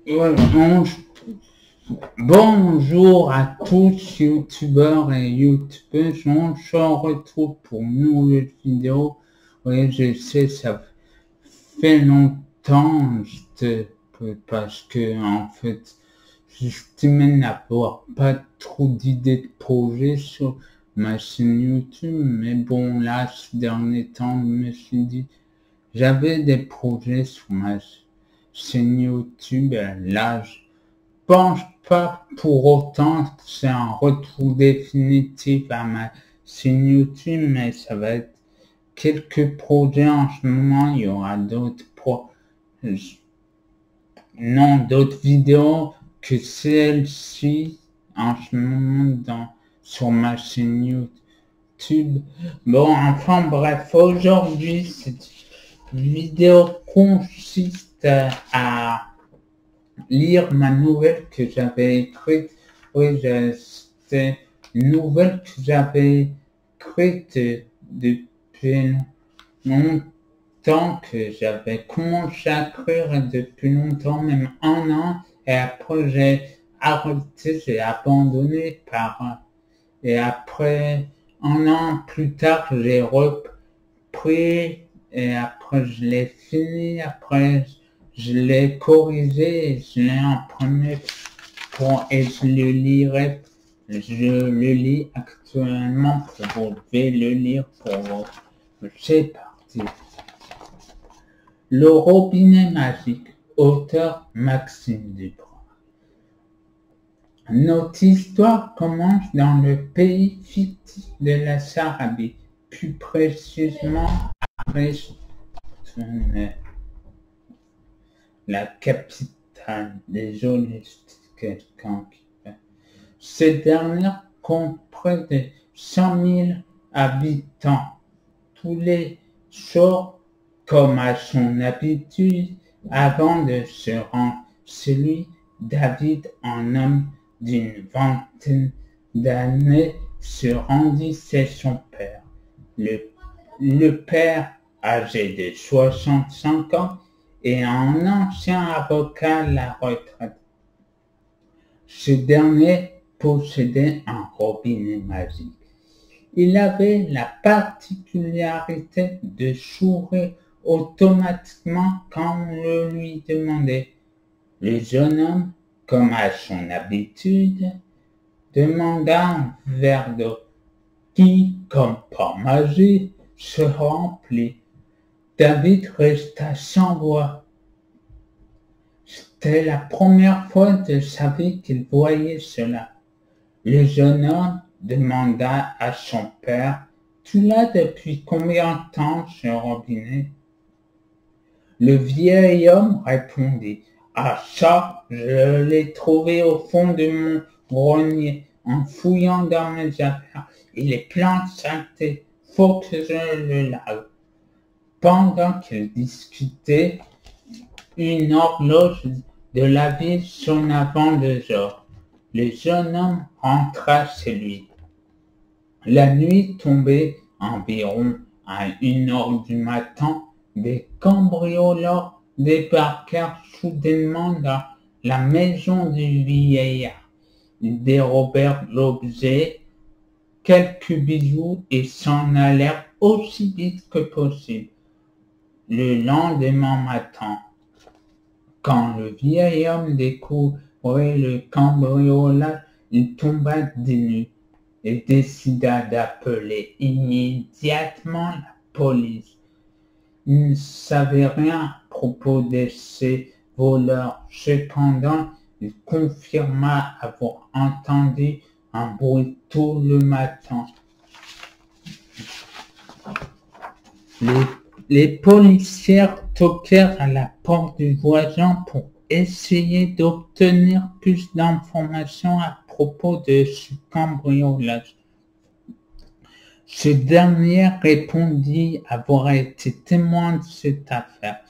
Ouais, bonjour à tous youtubeurs et youtubeuses, on se retrouve pour une nouvelle vidéo. Oui, je sais, ça fait longtemps, parce que en fait, j'estimais n'avoir pas trop d'idées de projets sur ma chaîne YouTube, mais bon, là, ces derniers temps, je me suis dit, j'avais des projets sur ma chaîne YouTube, là, pense pas pour autant que c'est un retour définitif à ma chaîne YouTube, mais ça va être quelques projets en ce moment. Il y aura d'autres vidéos que celle-ci en ce moment sur ma chaîne YouTube. Bon, enfin bref, aujourd'hui, cette vidéo consiste à lire ma nouvelle que j'avais écrite. Oui, c'était une nouvelle que j'avais écrite depuis longtemps, que j'avais commencé à écrire depuis longtemps, même un an, et après j'ai arrêté, j'ai abandonné et après un an plus tard, j'ai repris et après je l'ai fini, après je l'ai corrigé et je l'ai imprimé et je le lirai. Je le lis actuellement pour vous. Je vais le lire pour vous. C'est parti. Le robinet magique, auteur Maxime Duprat. Notre histoire commence dans le pays fictif de la Sarabie, plus précisément à Restone, la capitale des honestes quelqu'un qui fait. Cette dernière compte près de 100 000 habitants. Tous les jours, comme à son habitude, avant de se rendre chez lui, David, un homme d'une vingtaine d'années, se rendit chez son père. Le père, âgé de 65 ans, et un ancien avocat à la retraite. Ce dernier possédait un robinet magique. Il avait la particularité de s'ouvrir automatiquement quand on le lui demandait. Le jeune homme, comme à son habitude, demanda un verre d'eau qui, comme par magie, se remplit. David resta sans voix. C'était la première fois de sa vie qu'il voyait cela. Le jeune homme demanda à son père, « Tu l'as depuis combien de temps, ce robinet ?» Le vieil homme répondit, « Ah ça, je l'ai trouvé au fond de mon grenier, en fouillant dans mes affaires. Il est plein de saleté, faut que je le lave. » Pendant qu'ils discutaient, une horloge de la ville sonna 22 heures. Le jeune homme rentra chez lui. La nuit tombait environ à 1 heure du matin. Des cambrioleurs débarquèrent soudainement dans la maison du vieillard. Ils dérobèrent l'objet, quelques bijoux et s'en allèrent aussi vite que possible. Le lendemain matin, quand le vieil homme découvrit le cambriolage, il tomba des nues et décida d'appeler immédiatement la police. Il ne savait rien à propos de ces voleurs. Cependant, il confirma avoir entendu un bruit tôt le matin. Les policiers toquèrent à la porte du voisin pour essayer d'obtenir plus d'informations à propos de ce cambriolage. Ce dernier répondit avoir été témoin de cette affaire.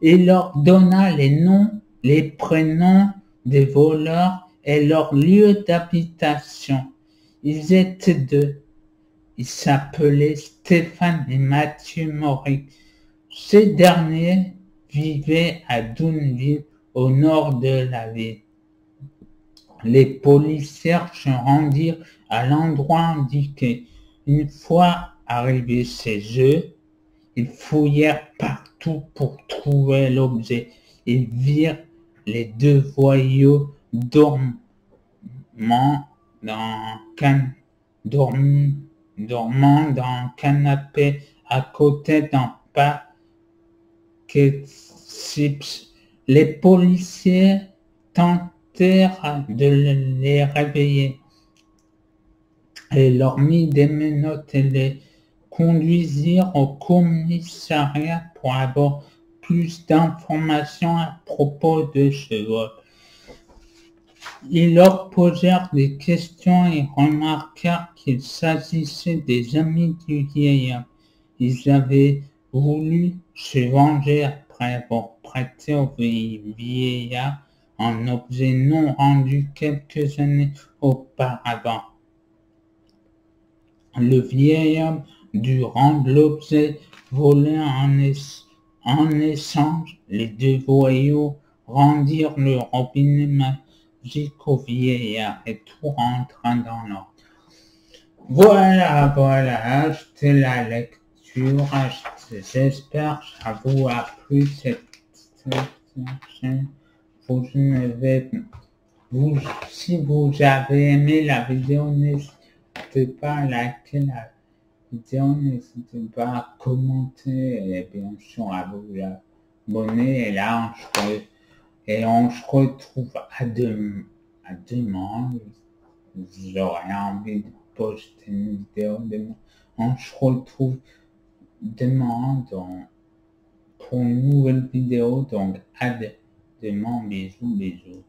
Il leur donna les noms, les prénoms des voleurs et leur lieu d'habitation. Ils étaient deux. Ils s'appelaient Stéphane et Mathieu Mauric. Ces derniers vivaient à Dounville, au nord de la ville. Les policiers se rendirent à l'endroit indiqué. Une fois arrivés chez eux, ils fouillèrent partout pour trouver l'objet. Ils virent les deux voyous dormant dormant dans un canapé à côté d'un paquet de chips. Les policiers tentèrent de les réveiller et leur mit des menottes et les conduisirent au commissariat pour avoir plus d'informations à propos de ce vol. Ils leur posèrent des questions et remarquèrent qu'il s'agissait des amis du vieillard. Ils avaient voulu se venger après avoir prêté au vieillard un objet non rendu quelques années auparavant. Le vieillard dut rendre l'objet volé en échange. Les deux voyous rendirent le robinet magique au vieillard et tout rentra dans l'ordre. Voilà, c'était la lecture. J'espère que ça vous a plu cette chaîne. Si vous avez aimé la vidéo, n'hésitez pas à liker la vidéo, n'hésitez pas à commenter et bien sûr à vous abonner. Et là, on se retrouve à demain. J'aurais envie de poster une vidéo demain. On se retrouve demain pour une nouvelle vidéo. Donc à demain, bisous.